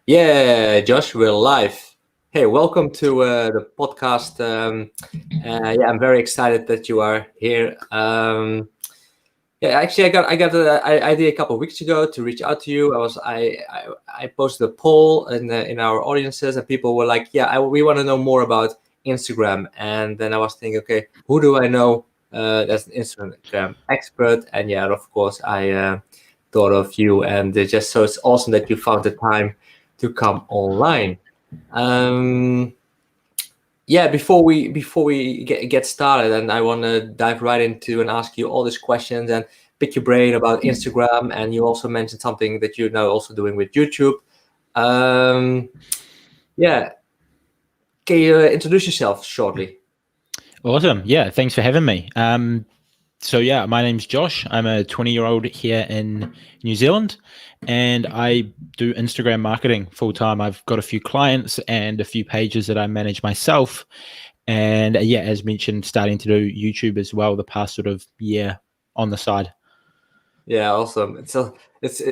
Yeah, Josh, we're live. Hey, welcome to the podcast. Yeah, I'm very excited that you are here. Yeah, actually, I did a couple of weeks ago to reach out to you. I posted a poll in our audiences, and people were like, "Yeah, we want to know more about Instagram." And then I was thinking, okay, who do I know that's an Instagram expert? And yeah, of course, I thought of you, and it's awesome that you found the time to come online. Um, yeah, before we get started, and I want to dive right into and ask you all these questions and pick your brain about Instagram. And you also mentioned something that you're now also doing with YouTube. Um, yeah, can you introduce yourself shortly? Awesome. Yeah, thanks for having me. So my name's Josh. I'm a 20-year-old here in New Zealand, and I do Instagram marketing full time. I've got a few clients and a few pages that I manage myself. And yeah, as mentioned, starting to do YouTube as well the past sort of year on the side. Yeah, awesome. So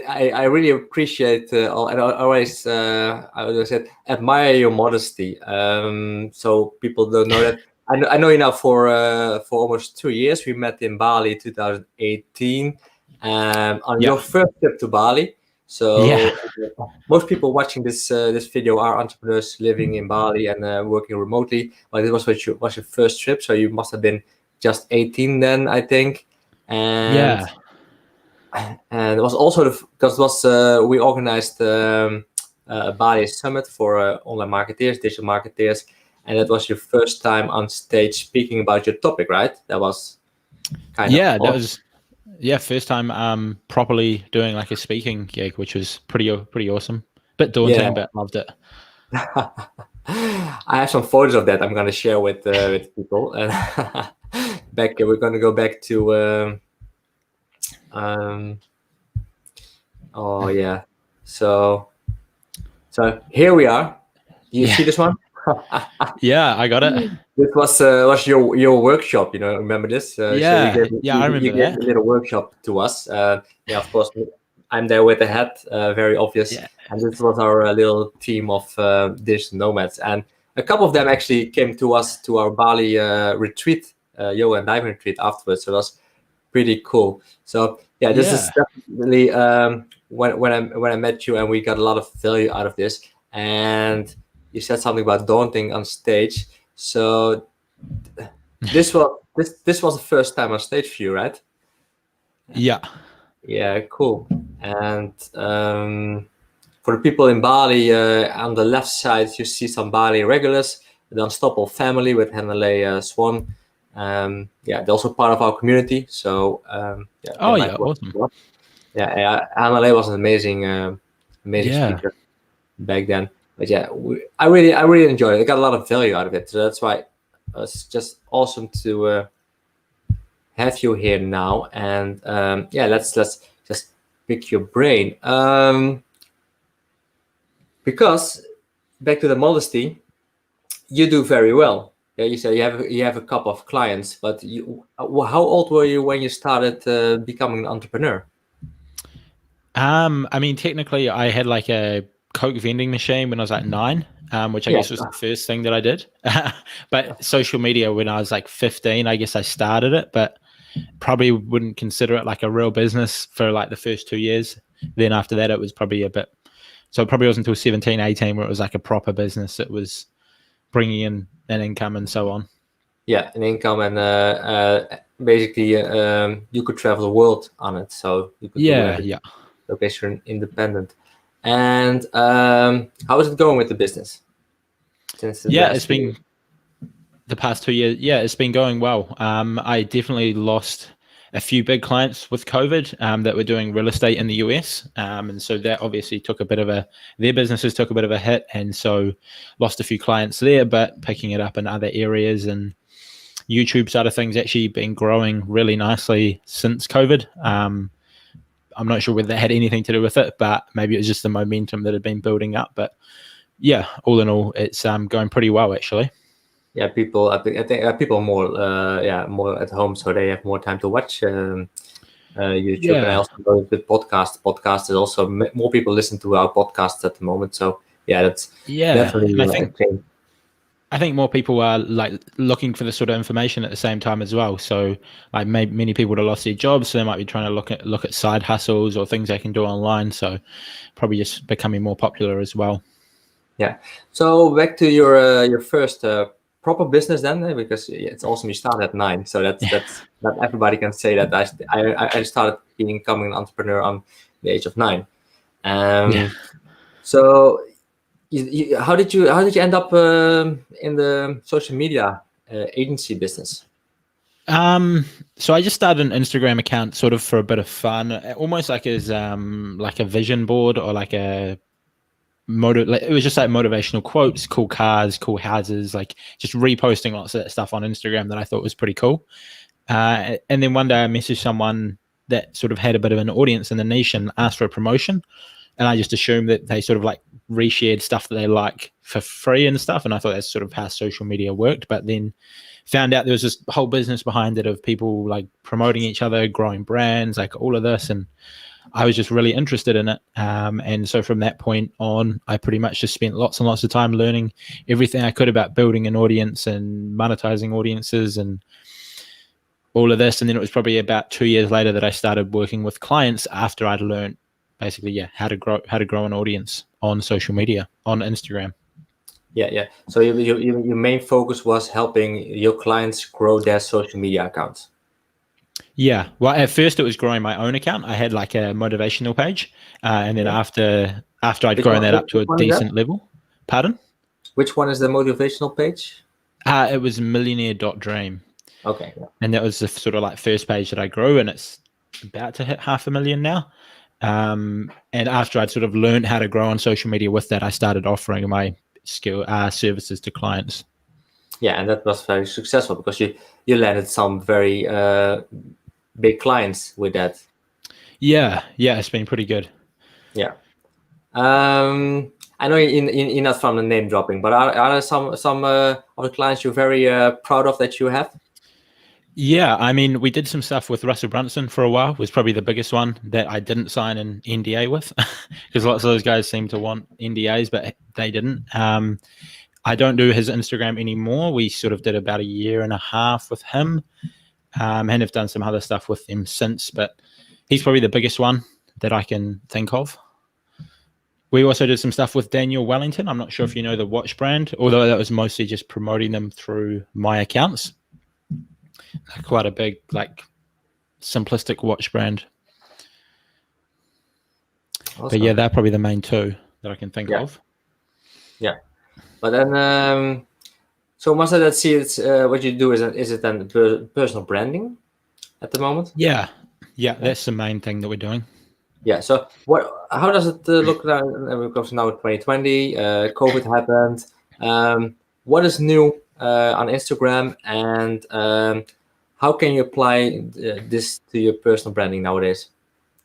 I really appreciate and I always said admire your modesty. So people don't know that. I know you now for almost 2 years. We met in Bali 2018, on Yeah. your first trip to Bali. Yeah. So most people watching this video are entrepreneurs living in Bali and working remotely. But it was your first trip, so you must have been just 18 then, I think. And Yeah. and it was also because it was we organized a Bali summit for online marketeers, digital marketeers, and that was your first time on stage speaking about your topic, right? That was kind of Yeah, that awesome. was first time properly doing like a speaking gig, which was pretty awesome. Bit Yeah. daunting, but loved it. I have some photos of that I'm gonna share with people. And we're gonna go back to um, oh yeah. So here we are. Do you Yeah. see this one? Yeah, I got it. This was your workshop, remember this? So Yeah, yeah, I you remember gave that. a little workshop to us. Yeah, of course, I'm there with the hat, very obvious. Yeah, And this was our little team of digital nomads, and a couple of them actually came to us to our Bali retreat, yoga and diving retreat afterwards. So it was pretty cool. So yeah, this is yeah, definitely when I met you, and we got a lot of value out of this. And you said something about daunting on stage. So this was the first time on stage for you, right? yeah, Yeah, cool. And for the people in Bali, on the left side you see some Bali regulars, the Unstoppable family with Henley Swan. Yeah, they're also part of our community. So yeah, they oh might yeah, watch awesome. as well. Yeah, Henley was an amazing Yeah, speaker back then. But yeah, I really enjoyed it. I got a lot of value out of it. So that's why it's just awesome to have you here now. And yeah, let's just pick your brain. Because back to the modesty, you do very well. Yeah, you said you have a couple of clients, but how old were you when you started becoming an entrepreneur? I mean, technically, I had like a Coke vending machine when I was like 9, which I Yeah, guess was the first thing that I did. But social media when I was like 15, I guess I started it, but probably wouldn't consider it like a real business for like the first 2 years. Then after that, it was probably a bit. So it probably wasn't until 17, 18 where it was like a proper business that was bringing in an income and so on. yeah, an income, and basically you could travel the world on it, so you could do Yeah, whatever. yeah. Location independent. And how is it going with the business since the Yeah, last it's few years? been the past 2 years. Yeah, it's been going well. I definitely lost a few big clients with COVID that were doing real estate in the US. And so that obviously took a bit of their businesses took a bit of a hit. And so lost a few clients there, but picking it up in other areas. And YouTube side of things actually been growing really nicely since COVID. I'm not sure whether that had anything to do with it, but maybe it was just the momentum that had been building up. But yeah, all in all, it's going pretty well actually. Yeah, people. I think people are more, yeah, more at home, so they have more time to watch. YouTube, and I Yeah. also go with podcast. Podcast is also more people listen to our podcasts at the moment. So yeah, that's Yeah. definitely And I a think change. more people are like looking for this sort of information at the same time as well. So like many people have lost their jobs, so they might be trying to look at side hustles or things they can do online. So probably just becoming more popular as well. Yeah. So back to your first proper business then, because it's awesome. You started at 9, so that's not everybody can say that. I started becoming an entrepreneur on the age of 9. Yeah. So how did you end up in the social media agency business? So I just started an Instagram account sort of for a bit of fun, almost like as like a vision board or like a like, it was just like motivational quotes, cool cars, cool houses, like just reposting lots of that stuff on Instagram that I thought was pretty cool. And then one day I messaged someone that sort of had a bit of an audience in the niche and asked for a promotion. And I just assumed that they sort of like reshared stuff that they like for free and stuff. And I thought that's sort of how social media worked. But then found out there was this whole business behind it of people like promoting each other, growing brands, like all of this. And I was just really interested in it. And so from that point on, I pretty much just spent lots and lots of time learning everything I could about building an audience and monetizing audiences and all of this. And then it was probably about 2 years later that I started working with clients after I'd learned basically, how to grow an audience on social media, on Instagram. Yeah. So your main focus was helping your clients grow their social media accounts. Yeah. Well, at first it was growing my own account. I had like a motivational page, and then after I'd grown that up to a decent level. Pardon? Which one is the motivational page? It was millionaire.dream. Okay. Yeah. And that was the sort of like first page that I grew, and it's about to hit 500,000 now. And after I'd sort of learned how to grow on social media with that, I started offering my services to clients. Yeah, and that was very successful because you landed some very big clients with that. Yeah, it's been pretty good. Yeah. I know you're not from the name dropping, but are there some of the clients you're very proud of that you have? Yeah, I mean, we did some stuff with Russell Brunson for a while. Was probably the biggest one that I didn't sign an NDA with, because lots of those guys seem to want NDAs, but they didn't. I don't do his Instagram anymore. We sort of did about 1.5 years with him, and have done some other stuff with him since. But he's probably the biggest one that I can think of. We also did some stuff with Daniel Wellington. I'm not sure if you know the watch brand, although that was mostly just promoting them through my accounts. Quite a big, like, simplistic watch brand. Awesome. But yeah, they're probably the main two that I can think of. Yeah. But then, so most of that, what you do is it then personal branding at the moment? Yeah, that's the main thing that we're doing. Yeah. So how does it look now? Because now 2020, COVID happened. What is new on Instagram, and how can you apply this to your personal branding nowadays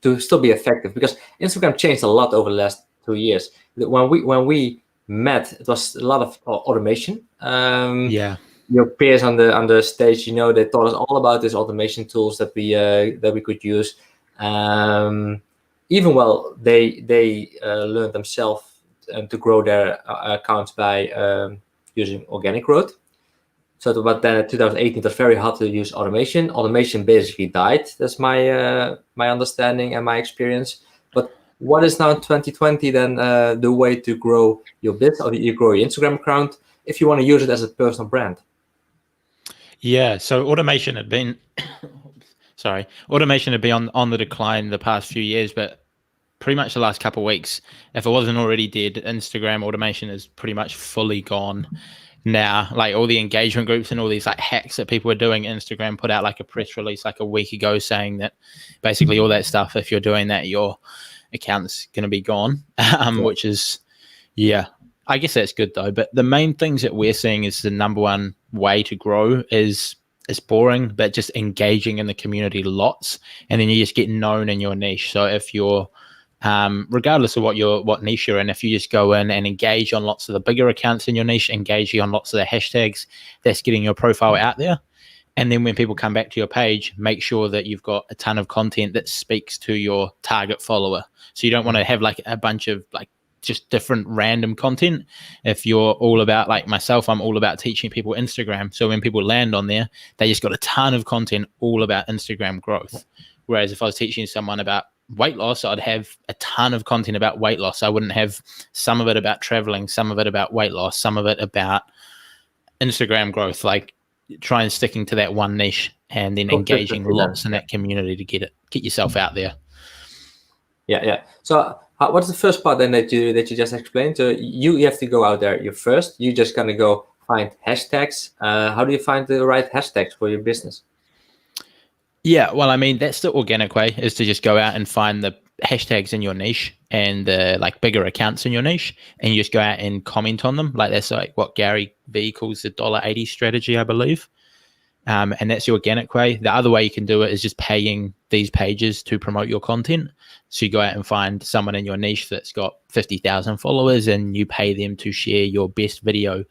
to still be effective? Because Instagram changed a lot over the last 2 years. When we met, it was a lot of automation. Your peers on the stage, they taught us all about these automation tools that we could use. Even they learned themselves to grow their accounts by using organic growth. So, but then in 2018, it was very hard to use automation. Automation basically died. That's my understanding and my experience. But what is now in 2020 then the way to grow your business, or you grow your Instagram account if you want to use it as a personal brand? Yeah. So automation had been, on the decline the past few years, but pretty much the last couple of weeks, if it wasn't already dead, Instagram automation is pretty much fully gone now. Like all the engagement groups and all these like hacks that people are doing, Instagram put out like a press release like a week ago saying that basically all that stuff, if you're doing that, your account's going to be gone, which is, I guess that's good though. But the main things that we're seeing is the number one way to grow is boring, but just engaging in the community lots, and then you just get known in your niche. So if you're regardless of what niche you're in, if you just go in and engage on lots of the bigger accounts in your niche, engaging on lots of the hashtags, that's getting your profile out there. And then when people come back to your page, make sure that you've got a ton of content that speaks to your target follower. So you don't want to have like a bunch of like just different random content. If you're all about, like myself, I'm all about teaching people Instagram. So when people land on there, they just got a ton of content all about Instagram growth. Whereas if I was teaching someone about weight loss, I'd have a ton of content about weight loss. I wouldn't have some of it about traveling, some of it about weight loss, some of it about Instagram growth. Like, try and sticking to that one niche, and then engaging lots in that community to get yourself out there. Yeah. So what's the first part then that you just explained? So you have to go out there. You're just gonna go find hashtags. How do you find the right hashtags for your business? Yeah, well, I mean, that's the organic way, is to just go out and find the hashtags in your niche and the like bigger accounts in your niche, and you just go out and comment on them. Like, that's like what Gary Vee calls the $1.80 strategy, I believe. And that's the organic way. The other way you can do it is just paying these pages to promote your content. So you go out and find someone in your niche that's got 50,000 followers, and you pay them to share your best video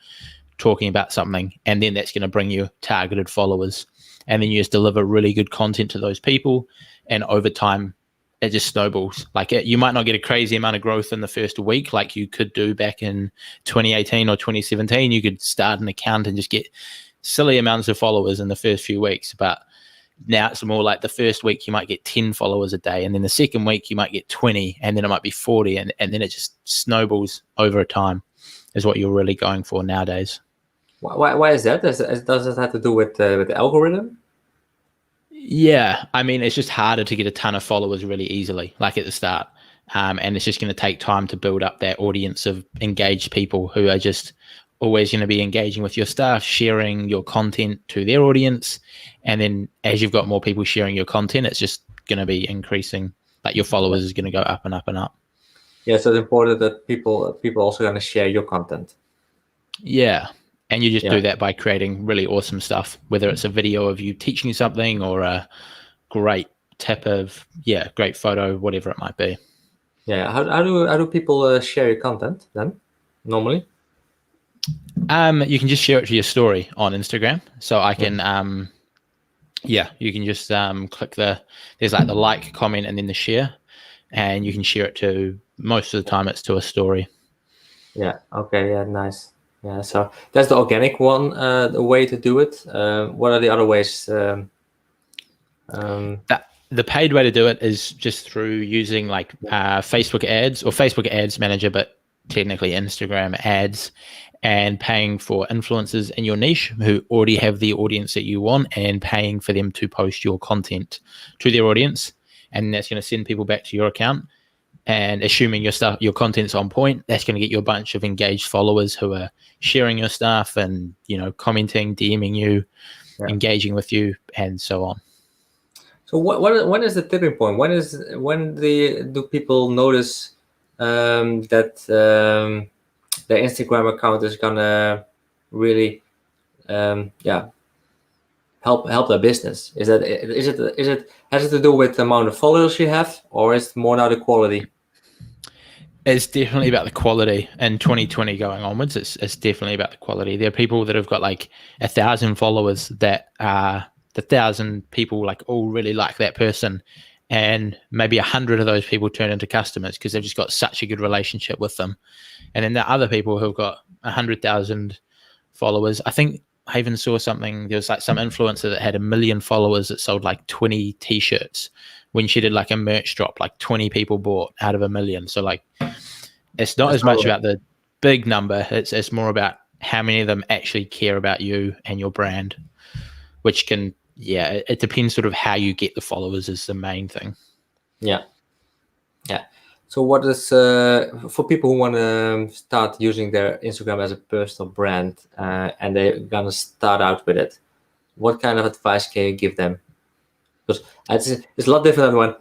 talking about something. And then that's going to bring you targeted followers. And then you just deliver really good content to those people. And over time, it just snowballs. Like, you might not get a crazy amount of growth in the first week like you could do back in 2018 or 2017. You could start an account and just get silly amounts of followers in the first few weeks. But now it's more like the first week you might get 10 followers a day, and then the second week you might get 20, and then it might be 40, and then it just snowballs over time, is what you're really going for nowadays. Why is that? Does it have to do with the algorithm? Yeah, I mean, it's just harder to get a ton of followers really easily, like at the start. And it's just going to take time to build up that audience of engaged people who are just always going to be engaging with your stuff, sharing your content to their audience. And then as you've got more people sharing your content, it's just going to be increasing. Like, your followers is going to go up and up and up. Yeah, so it's important that people also going to share your content. Yeah. And you just do that by creating really awesome stuff, whether it's a video of you teaching something or a great tip of, great photo, whatever it might be. Yeah. How do people share your content then, normally? You can just share it to your story on Instagram. So I can, you can just click there's like the like, comment, and then the share, and you can share it to, most of the time it's to a story. Yeah. Okay. Yeah. Nice. Yeah. So that's the organic one, the way to do it. What are the other ways? The paid way to do it is just through using like Facebook ads or Facebook ads manager, but technically Instagram ads, and paying for influencers in your niche who already have the audience that you want, and paying for them to post your content to their audience. And that's going to send people back to your account. And assuming your content's on point, that's going to get you a bunch of engaged followers who are sharing your stuff and, commenting, DMing you, engaging with you, and so on. So when is the tipping point? When do people notice that their Instagram account is gonna really help their business? Has it to do with the amount of followers you have, or is it more now the quality? It's definitely about the quality. In 2020 going onwards, it's definitely about the quality. There are people that have got like 1,000 followers that the 1,000 people like all really like that person, and maybe 100 of those people turn into customers because they've just got such a good relationship with them. And then there are other people who've got 100,000 followers. I think I even saw something, there was like some influencer that had 1 million followers that sold like 20 t-shirts. When she did like a merch drop, like 20 people bought out of 1 million. So like, it's not as much about the big number. It's more about how many of them actually care about you and your brand, which can, it depends sort of how you get the followers is the main thing. Yeah. So what is, for people who want to start using their Instagram as a personal brand, and they're going to start out with it, what kind of advice can you give them? Because it's a lot different than when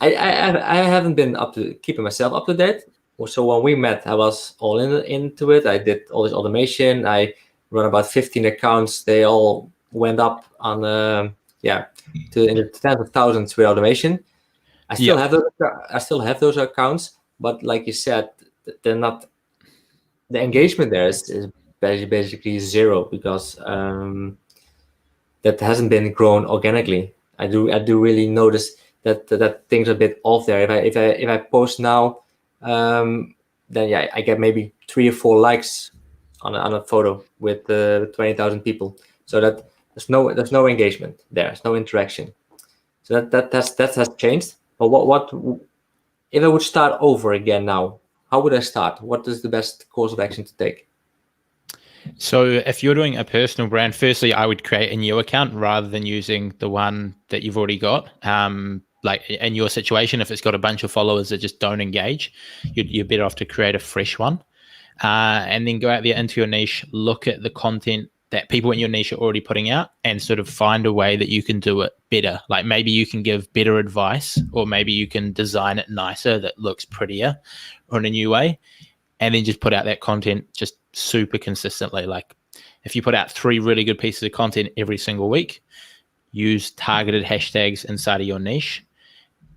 I haven't been keeping myself up to date. So when we met, I was all into it. I did all this automation. I run about 15 accounts. They all went up on in the tens of thousands with automation. I still have those accounts, but like you said, they're not. The engagement there is basically zero because that hasn't been grown organically. I do really notice that things are a bit off there. If I post now, then yeah, I get maybe 3 or 4 likes on a photo with 20,000 people. So that there's no engagement there. There's no interaction. So that has changed. But what if I would start over again now? How would I start? What is the best course of action to take? So if you're doing a personal brand, firstly, I would create a new account rather than using the one that you've already got. Like in your situation, if it's got a bunch of followers that just don't engage, you're better off to create a fresh one. And then go out there into your niche, look at the content that people in your niche are already putting out, and sort of find a way that you can do it better. Like maybe you can give better advice, or maybe you can design it nicer that looks prettier or in a new way, and then just put out that content just super consistently. Like if you put out 3 really good pieces of content every single week, use targeted hashtags inside of your niche,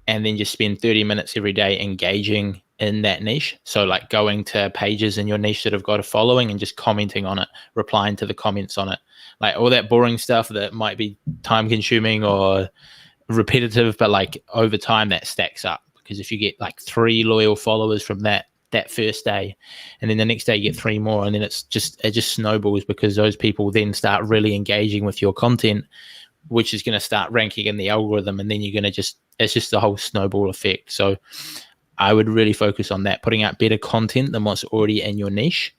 and then just spend 30 minutes every day engaging in that niche. So like going to pages in your niche that have got a following and just commenting on it, replying to the comments on it, like all that boring stuff that might be time consuming or repetitive, but like over time that stacks up, because if you get like 3 loyal followers from that first day, and then the next day you get 3 more, and then it just snowballs, because those people then start really engaging with your content, which is going to start ranking in the algorithm, and then you're going to it's just the whole snowball effect. So I would really focus on that, putting out better content than what's already in your niche,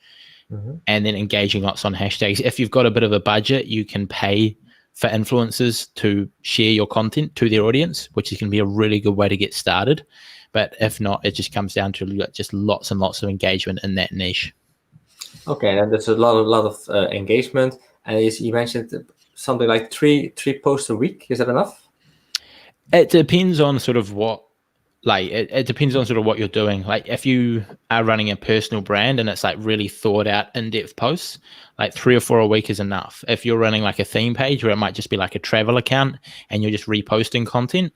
and then engaging lots on hashtags. If you've got a bit of a budget, you can pay for influencers to share your content to their audience, which is going to be a really good way to get started. But if not, it just comes down to just lots and lots of engagement in that niche. Okay, and there's a lot of engagement. And you mentioned something like three posts a week. Is that enough? It depends on sort of what, like, it depends on sort of what you're doing. Like if you are running a personal brand and it's like really thought out, in-depth posts, like 3 or 4 a week is enough. If you're running like a theme page where it might just be like a travel account and you're just reposting content,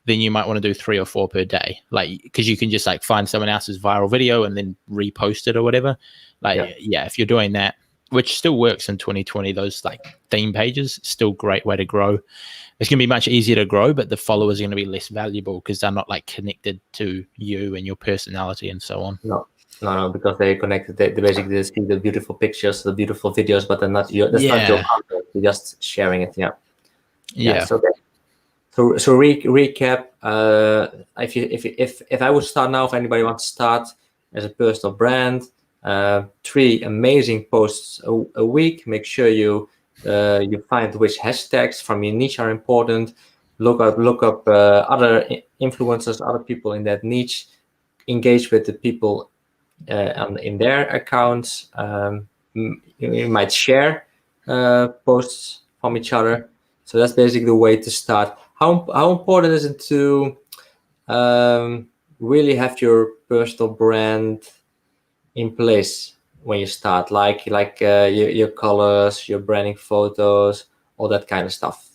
then you might want to do 3 or 4 per day. Like, because you can just like find someone else's viral video and then repost it or whatever. Like, yeah, if you're doing that, which still works in 2020, those like theme pages, still great way to grow. It's going to be much easier to grow, but the followers are going to be less valuable because they're not like connected to you and your personality and so on. No, because they're connected. They basically see the beautiful pictures, the beautiful videos, but they're not your. That's not your content. You're just sharing it. Yeah. So recap. If I would start now, if anybody wants to start as a personal brand, 3 amazing posts a week. Make sure you find which hashtags from your niche are important. Look up other influencers, other people in that niche. Engage with the people in their accounts. You might share posts from each other. So that's basically the way to start. How important is it to really have your personal brand in place when you start, like your colors, your branding photos, all that kind of stuff?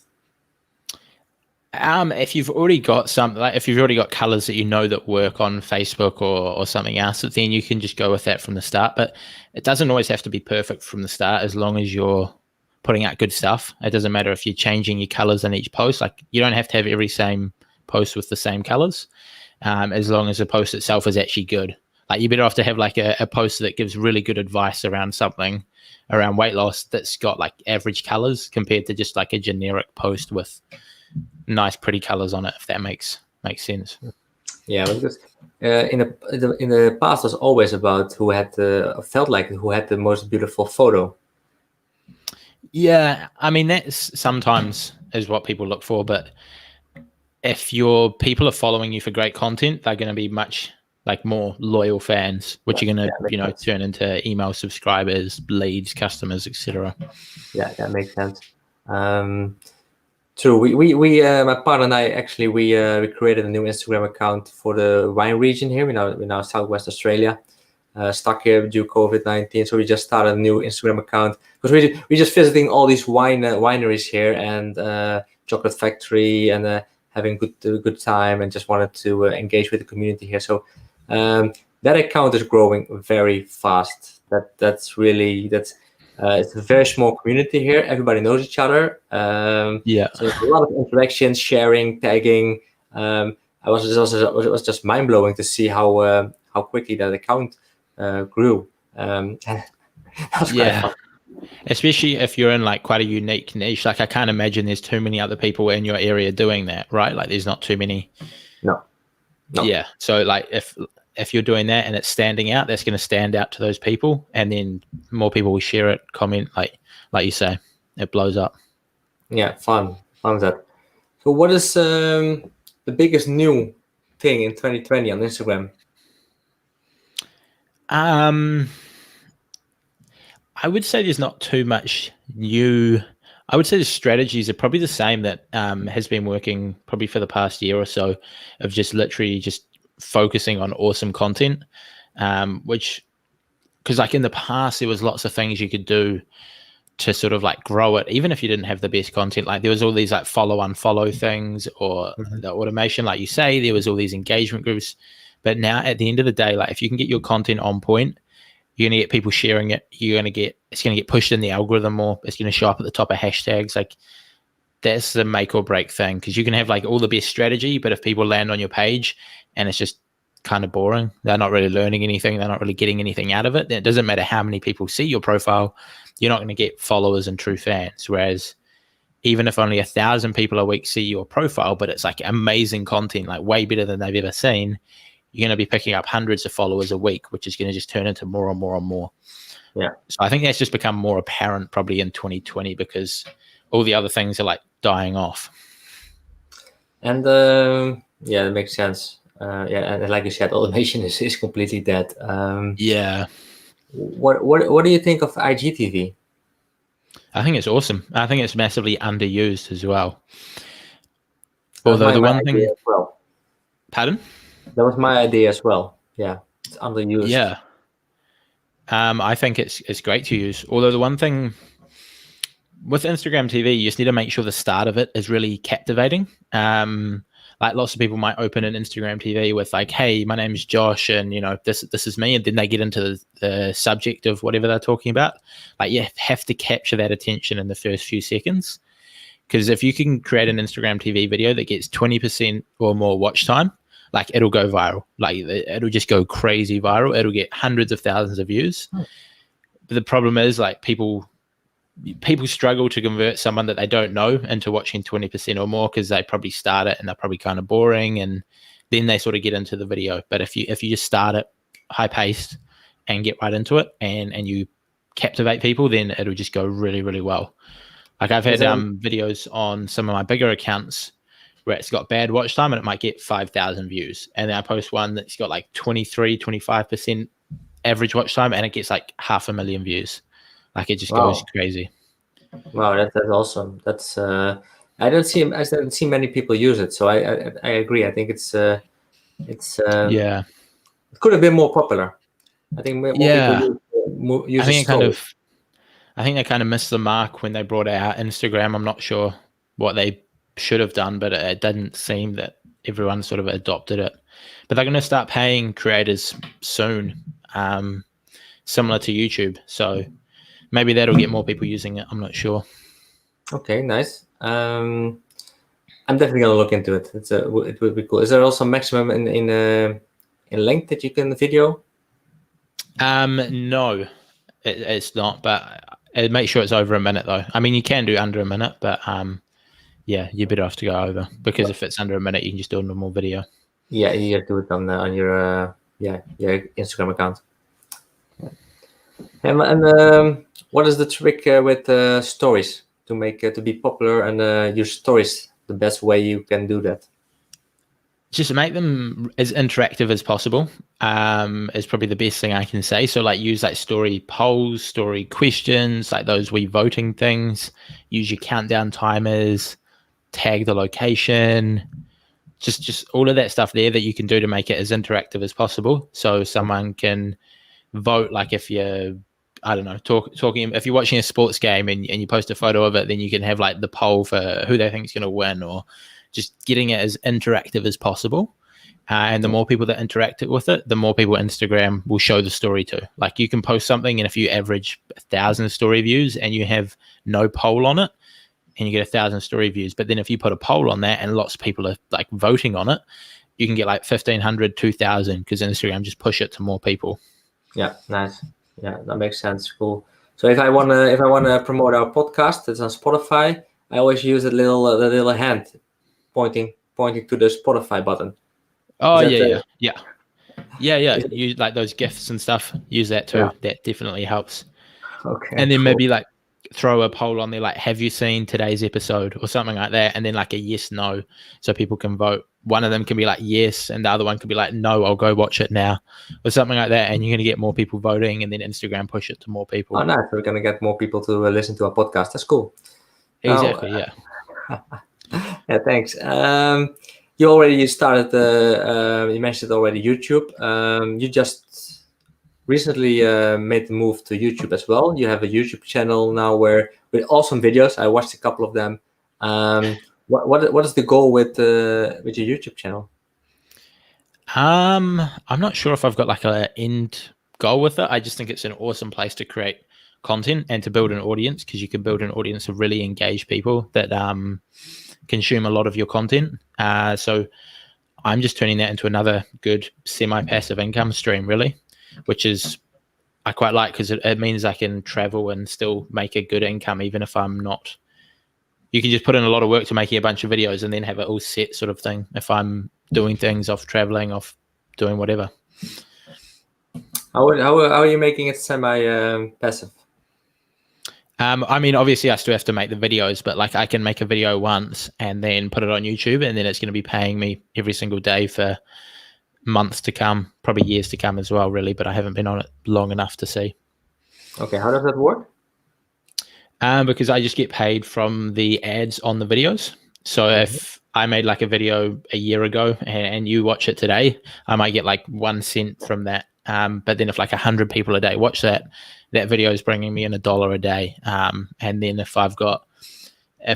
If you've already got if you've already got colors that you know that work on Facebook or something else, then you can just go with that from the start. But it doesn't always have to be perfect from the start, as long as you're putting out good stuff. It doesn't matter if you're changing your colors in each post. Like, you don't have to have every same post with the same colors, as long as the post itself is actually good. Like, you're better off to have like a post that gives really good advice around something, around weight loss, that's got like average colors, compared to just like a generic post with nice pretty colors on it, if that makes sense. Yeah, because in the past was always about who had the most beautiful photo. Yeah, I mean, that's sometimes is what people look for, but if your people are following you for great content, they're going to be much like more loyal fans, which are going to turn into email subscribers, leads, customers, etc. Yeah, that makes sense. True. We my partner and I actually we created a new Instagram account for the wine region here. We're now Southwest Australia, stuck here due COVID-19. So we just started a new Instagram account because we just visiting all these wineries here and chocolate factory and having good time, and just wanted to engage with the community here. So that account is growing very fast. That's It's a very small community here. Everybody knows each other. Yeah. So there's a lot of interactions, sharing, tagging. I was it was just mind blowing to see how quickly that account grew. That was quite fun. Especially if you're in like quite a unique niche. Like I can't imagine there's too many other people in your area doing that, right? Like there's not too many. No. Yeah. So like if you're doing that and it's standing out, that's going to stand out to those people, and then more people will share it, comment, like you say, it blows up. Yeah, fun with that. So what is the biggest new thing in 2020 on Instagram? I would say there's not too much new. I would say the strategies are probably the same that has been working probably for the past year or so, of just literally just focusing on awesome content, which, because like in the past there was lots of things you could do to sort of like grow it, even if you didn't have the best content. Like there was all these like follow unfollow things, or the automation, like you say, there was all these engagement groups. But now at the end of the day, like if you can get your content on point, you're going to get people sharing it. It's going to get pushed in the algorithm more. It's going to show up at the top of hashtags. Like that's the make or break thing, because you can have like all the best strategy, but if people land on your page and it's just kind of boring, they're not really learning anything, they're not really getting anything out of it, then it doesn't matter how many people see your profile, you're not going to get followers and true fans. Whereas even if only 1,000 people a week see your profile, but it's like amazing content, like way better than they've ever seen, you're going to be picking up hundreds of followers a week, which is going to just turn into more and more and more. Yeah. So I think that's just become more apparent probably in 2020, because all the other things are like dying off. And yeah, that makes sense. Yeah, and like you said, automation is completely dead. Yeah. What do you think of IGTV? I think it's awesome. I think it's massively underused as well. Although the one thing, well. Pardon? That was my idea as well. Yeah, it's underused. Yeah. I think it's great to use. Although the one thing with Instagram TV, you just need to make sure the start of it is really captivating. Like lots of people might open an Instagram TV with like, "Hey, my name's Josh, and you know this is me," and then they get into the subject of whatever they're talking about. Like you have to capture that attention in the first few seconds, because if you can create an Instagram TV video that gets 20% or more watch time, like it'll go viral. Like it'll just go crazy viral. It'll get hundreds of thousands of views. But the problem is like people struggle to convert someone that they don't know into watching 20% or more, because they probably start it and they're probably kind of boring, and then they sort of get into the video. But if you just start it high paced and get right into it, and you captivate people, then it'll just go really, really well. Like I've had videos on some of my bigger accounts where it's got bad watch time and it might get 5,000 views. And then I post one that's got like 25% average watch time and it gets like 500,000 views. Like it just goes crazy. Wow, that's awesome. That's I don't see many people use it, so I agree. I think it's yeah, it could have been more popular. I think more people use it. I think they kind of missed the mark when they brought out Instagram. I'm not sure what they should have done, but it didn't seem that everyone sort of adopted it. But they're going to start paying creators soon, similar to YouTube. So maybe that'll get more people using it. I'm not sure. Okay, nice. I'm definitely gonna look into it. It would be cool. Is there also maximum in length that you can video? No, it's not. But make sure it's over a minute though. I mean, you can do under a minute, but yeah, you're better off to go over, because if it's under a minute, you can just do a normal video. Yeah, you have to do it on your your Instagram account. And what is the trick with stories to make to be popular and use stories the best way you can do that? Just make them as interactive as possible is probably the best thing I can say. So like use like story polls, story questions, like those wee voting things. Use your countdown timers, tag the location, just all of that stuff there that you can do to make it as interactive as possible. So someone can vote, like if you're, I don't know, talking, if you're watching a sports game and you post a photo of it, then you can have like the poll for who they think is going to win, or just getting it as interactive as possible. And the more people that interact with it, the more people Instagram will show the story to. Like you can post something, and if you average 1,000 story views and you have no poll on it, and you get 1,000 story views, but then if you put a poll on that and lots of people are like voting on it, you can get like 1,500, 2,000, because Instagram just push it to more people. Yeah, nice. Yeah, that makes sense. Cool. So if I wanna promote our podcast that's on Spotify, I always use the little hand pointing to the Spotify button. Oh yeah. Use like those GIFs and stuff. Use that too. Yeah. That definitely helps. Okay. And then cool. maybe like throw a poll on there, like, have you seen today's episode or something like that? And then like a yes, no, so people can vote. One of them can be like yes, and the other one can be like no, I'll go watch it now, or something like that. And you're gonna get more people voting, and then Instagram push it to more people. Oh, nice. We're gonna get more people to listen to our podcast. That's cool. Exactly. Yeah. Yeah. Thanks. You already started. You mentioned already YouTube. You just recently made the move to YouTube as well. You have a YouTube channel now with awesome videos. I watched a couple of them. What is the goal with your YouTube channel? I'm not sure if I've got like an end goal with it. I just think it's an awesome place to create content and to build an audience, because you can build an audience of really engaged people that consume a lot of your content. So I'm just turning that into another good semi-passive income stream, really, which is I quite like, because it means I can travel and still make a good income, even if I'm not. You can just put in a lot of work to making a bunch of videos and then have it all set, sort of thing, if I'm doing things off traveling, off doing whatever. How are you making it semi-passive? I mean, obviously I still have to make the videos, but like I can make a video once and then put it on YouTube, and then it's going to be paying me every single day for months to come, probably years to come as well, really, but I haven't been on it long enough to see. Okay, how does that work? Because I just get paid from the ads on the videos. So if I made like a video a year ago and you watch it today, I might get like 1 cent from that. But then if like 100 people a day watch that video is bringing me in $1 a day. And then if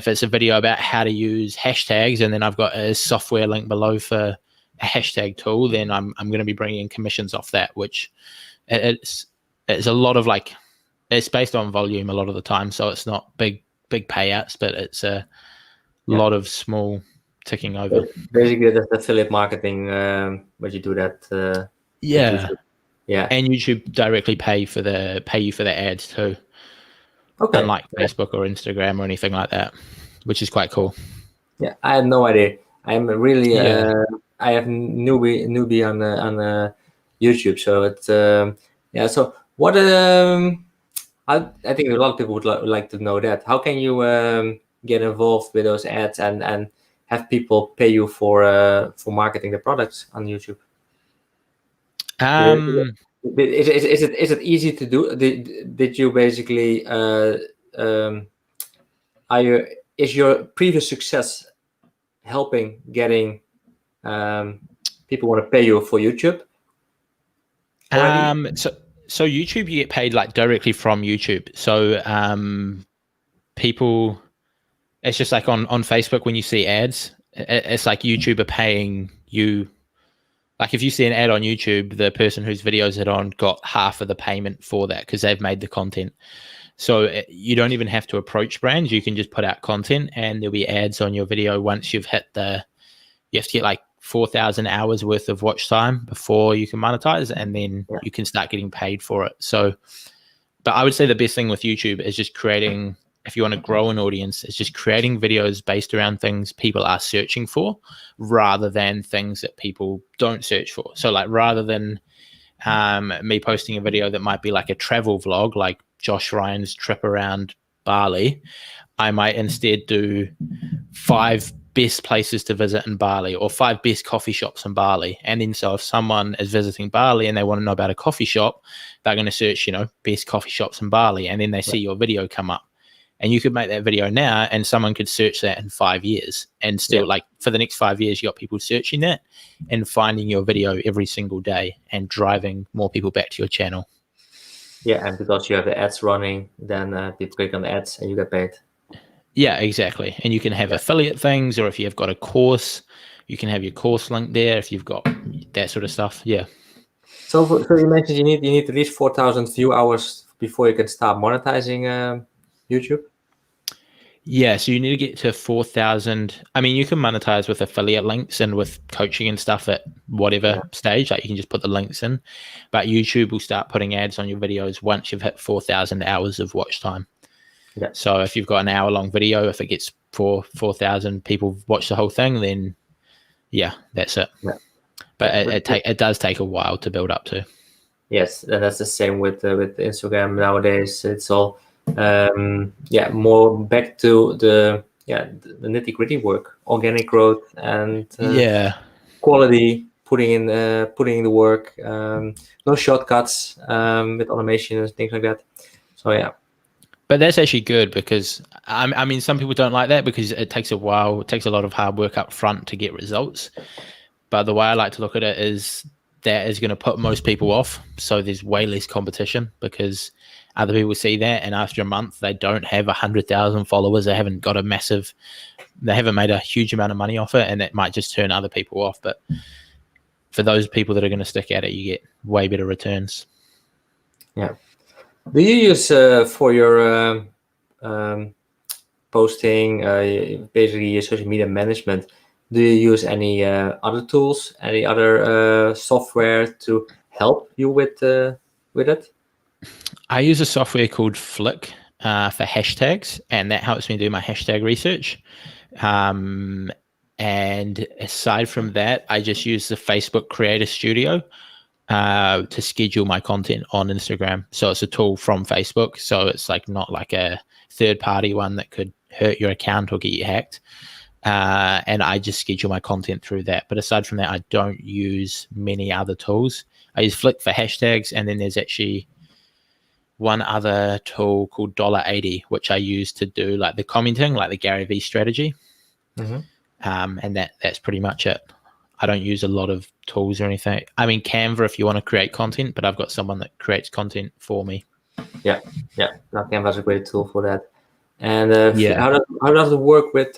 it's a video about how to use hashtags, and then I've got a software link below for a hashtag tool, then I'm going to be bringing in commissions off that, which it's a lot of like, it's based on volume a lot of the time. So it's not big payouts, but it's a lot of small ticking over. Basically, the affiliate marketing, where you do that. Yeah. Yeah. And YouTube directly pay you for the ads too. Okay. Unlike Facebook or Instagram or anything like that, which is quite cool. Yeah, I had no idea. I'm really I have newbie on YouTube, so it's So what I think a lot of people would like to know that. How can you get involved with those ads and have people pay you for marketing the products on YouTube? Is it easy to do? Did you basically is your previous success helping getting people want to pay you for YouTube? So YouTube, you get paid like directly from YouTube. So people, it's just like on Facebook when you see ads, it's like YouTube are paying you. Like if you see an ad on YouTube, the person whose videos it on got half of the payment for that because they've made the content. So you don't even have to approach brands. You can just put out content and there'll be ads on your video once you've hit you have to get like 4,000 hours worth of watch time before you can monetize, and then you can start getting paid for it. So, but I would say the best thing with YouTube is just creating, if you want to grow an audience, it's just creating videos based around things people are searching for rather than things that people don't search for. So like rather than me posting a video that might be like a travel vlog, like Josh Ryan's trip around Bali, I might instead do 5 best places to visit in Bali or 5 best coffee shops in Bali. And then so if someone is visiting Bali and they want to know about a coffee shop, they're going to search, best coffee shops in Bali, and then they see your video come up. And you could make that video now and someone could search that in 5 years, and still like for the next 5 years, you got people searching that and finding your video every single day and driving more people back to your channel. Yeah, and because you have the ads running, then people click on the ads and you get paid. Yeah, exactly. And you can have affiliate things, or if you've got a course, You can have your course link there if you've got that sort of stuff. Yeah. So you mentioned you need at least 4,000 view hours before you can start monetizing YouTube. Yeah, so you need to get to 4,000. I mean, you can monetize with affiliate links and with coaching and stuff at whatever stage. Like you can just put the links in, but YouTube will start putting ads on your videos once you've hit 4,000 hours of watch time. Yeah. So if you've got an hour-long video, if it gets 4,000 people watch the whole thing, then yeah, that's it. Yeah. But it does take a while to build up to. Yes, and that's the same with Instagram nowadays. It's all more back to the nitty gritty work, organic growth and quality. Putting in the work. No shortcuts with automation and things like that. So yeah. But that's actually good because I mean, some people don't like that because it takes a while. It takes a lot of hard work up front to get results. But the way I like to look at it is that is going to put most people off. So there's way less competition because other people see that, and after a month, they don't have 100,000 followers. They haven't made a huge amount of money off it, and that might just turn other people off. But for those people that are going to stick at it, you get way better returns. Yeah. Do you use for your posting, basically your social media management? Do you use any other tools, any other software to help you with it? I use a software called Flick for hashtags, and that helps me do my hashtag research. And aside from that, I just use the Facebook Creator Studio to schedule my content on Instagram. So it's a tool from Facebook. So it's not like a third-party one that could hurt your account or get you hacked. And I just schedule my content through that. But aside from that, I don't use many other tools. I use Flick for hashtags, and then there's actually one other tool called $80, which I use to do like the commenting, like the Gary Vee strategy. Mm-hmm. And that's pretty much it. I don't use a lot of tools or anything. I mean, Canva if you want to create content, but I've got someone that creates content for me. Yeah. Now Canva is a great tool for that. And how does it work with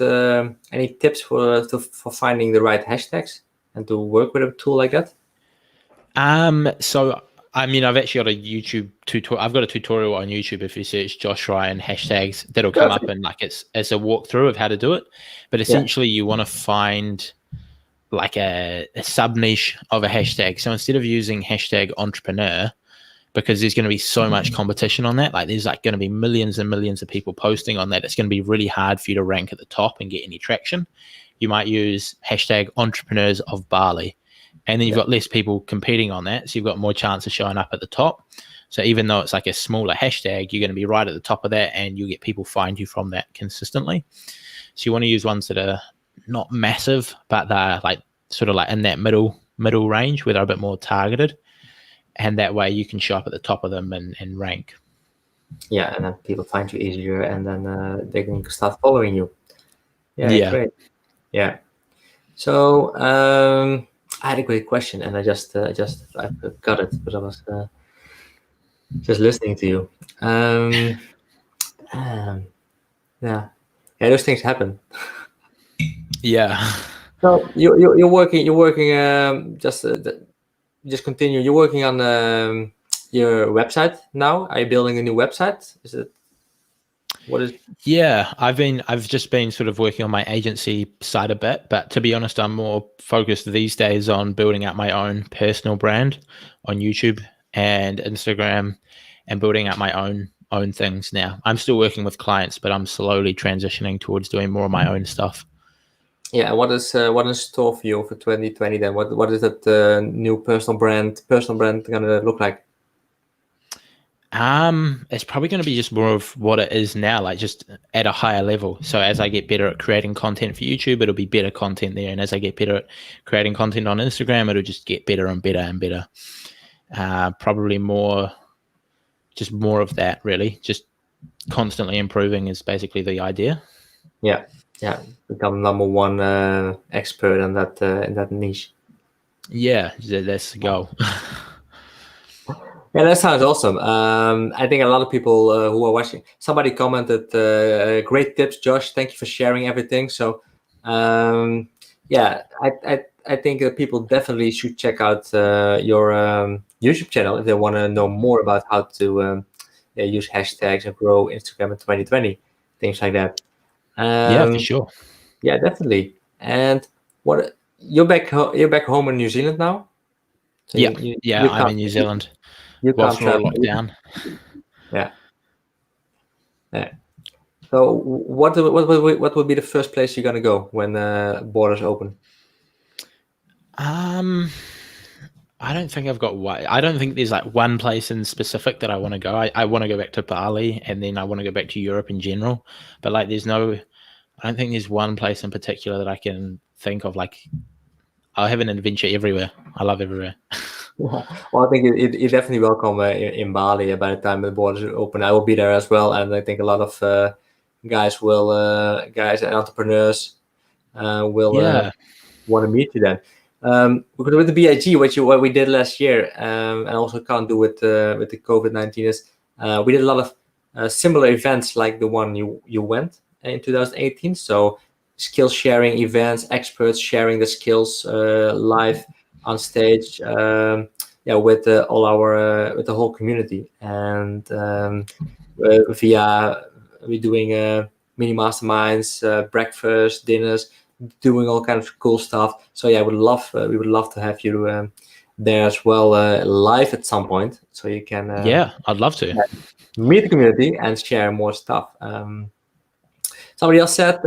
any tips for finding the right hashtags and to work with a tool like that? So I mean, I've actually got a YouTube tutorial. I've got a tutorial on YouTube. If you search Josh Ryan hashtags, that'll come up, and it's a walkthrough of how to do it. But essentially, you want to find like a sub niche of a hashtag. So instead of using hashtag entrepreneur, because there's going to be so much competition on that, like there's going to be millions and millions of people posting on that, it's going to be really hard for you to rank at the top and get any traction. You might use hashtag entrepreneurs of Bali, and then you've got less people competing on that, so you've got more chance of showing up at the top. So even though it's like a smaller hashtag, you're going to be right at the top of that, and you'll get people find you from that consistently. So you want to use ones that are not massive, but they're sort of in that middle range where they're a bit more targeted. And that way you can show up at the top of them and rank. Yeah, and then people find you easier, and then they can start following you. Yeah. Great. Yeah. So I had a great question, and I got it because I was just listening to you. Those things happen. Yeah. So you're working just continue. You're working on your website now. Are you building a new website? Yeah, I've just been sort of working on my agency side a bit, but to be honest, I'm more focused these days on building out my own personal brand on YouTube and Instagram, and building out my own things now. I'm still working with clients, but I'm slowly transitioning towards doing more of my own stuff. Yeah, what is in store for you for 2020 then? What is that new personal brand gonna look like? It's probably going to be just more of what it is now, like just at a higher level. So as I get better at creating content for YouTube, it'll be better content there. And as I get better at creating content on Instagram, it'll just get better and better and better. Probably more of that, really. Just constantly improving is basically the idea. Yeah. Become number one expert in that niche. Yeah, that's the goal. Yeah, that sounds awesome. I think a lot of people who are watching, somebody commented, great tips, Josh. Thank you for sharing everything. So, yeah, I think that people definitely should check out your YouTube channel if they want to know more about how to use hashtags and grow Instagram in 2020, things like that. Yeah, for sure. Yeah, definitely. And what you're back home in New Zealand now? So Yeah, you I'm can't in New Zealand you can't whilst we're all travel. locked down. Yeah. Yeah. So what would be the first place you're gonna go when borders open? I don't think I've got one. I don't think there's like one place in specific that I want to go. I want to go back to Bali, and then I want to go back to Europe in general. But like, I don't think there's one place in particular that I can think of. Like, I'll have an adventure everywhere. I love everywhere. Well, I think you're definitely welcome in Bali by the time the borders open. I will be there as well, and I think a lot of guys and entrepreneurs will Yeah. want to meet you then. Because with the BIG, what we did last year, and also can't do with the COVID-19 is we did a lot of similar events like the one you went in 2018. So skill sharing events, experts sharing the skills live on stage. With all our with the whole community, and via we're doing mini masterminds, breakfast, dinners, doing all kinds of cool stuff. So yeah, we would love to have you there as well, live at some point, so you can Yeah, I'd love to. meet the community and share more stuff. Somebody else said,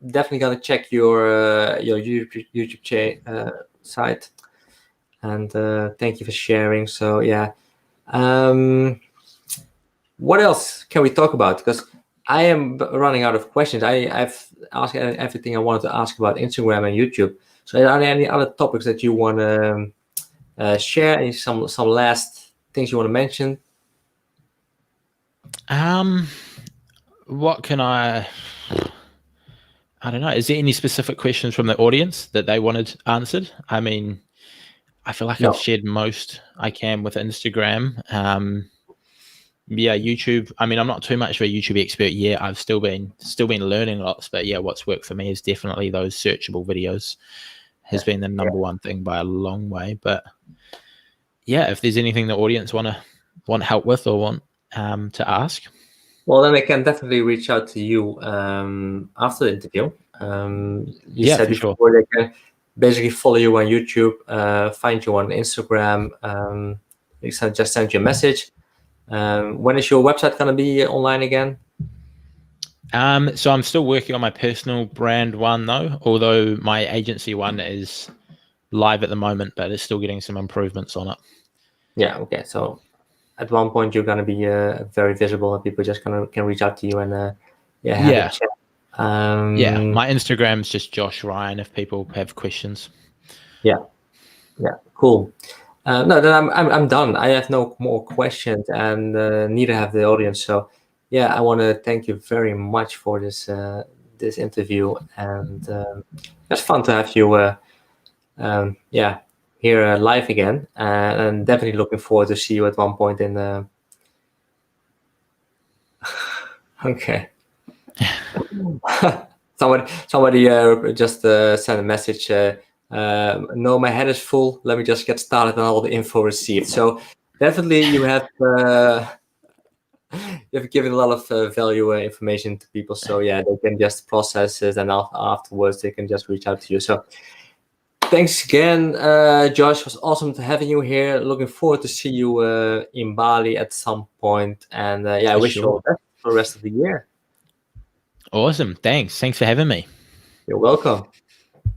definitely gonna check your YouTube site, and thank you for sharing. So yeah, what else can we talk about? Because I am running out of questions. I've asked everything I wanted to ask about Instagram and YouTube. So are there any other topics that you want to share? Any some last things you want to mention? What can I don't know. Is there any specific questions from the audience that they wanted answered? I mean, I feel like No. I've shared most I can with Instagram. YouTube. I mean, I'm not too much of a YouTube expert yet. I've still been learning lots, but yeah, what's worked for me is definitely those searchable videos has been the number one thing by a long way. But yeah, if there's anything the audience want help with or want to ask, well, then they can definitely reach out to you after the interview. You said before sure. they can basically follow you on YouTube, find you on Instagram. You can just send you a message. When is your website going to be online again? So I'm still working on my personal brand one though, although my agency one is live at the moment, but it's still getting some improvements on it. Yeah. Okay. So at one point you're going to be very visible, and people just can reach out to you and have a chat. My Instagram's just Josh Ryan if people have questions. Yeah. Cool. No, then I'm done. I have no more questions, and neither have the audience. So yeah, I want to thank you very much for this interview, and it's fun to have you here live again, and definitely looking forward to see you at one point in the okay. somebody just sent a message. No, my head is full. Let me just get started on all the info received. So definitely you have given a lot of value information to people. So yeah, they can just process it, and afterwards they can just reach out to you. So thanks again, Josh. It was awesome to having you here. Looking forward to see you in Bali at some point. And I wish you all the best for the rest of the year. Awesome. Thanks for having me. You're welcome.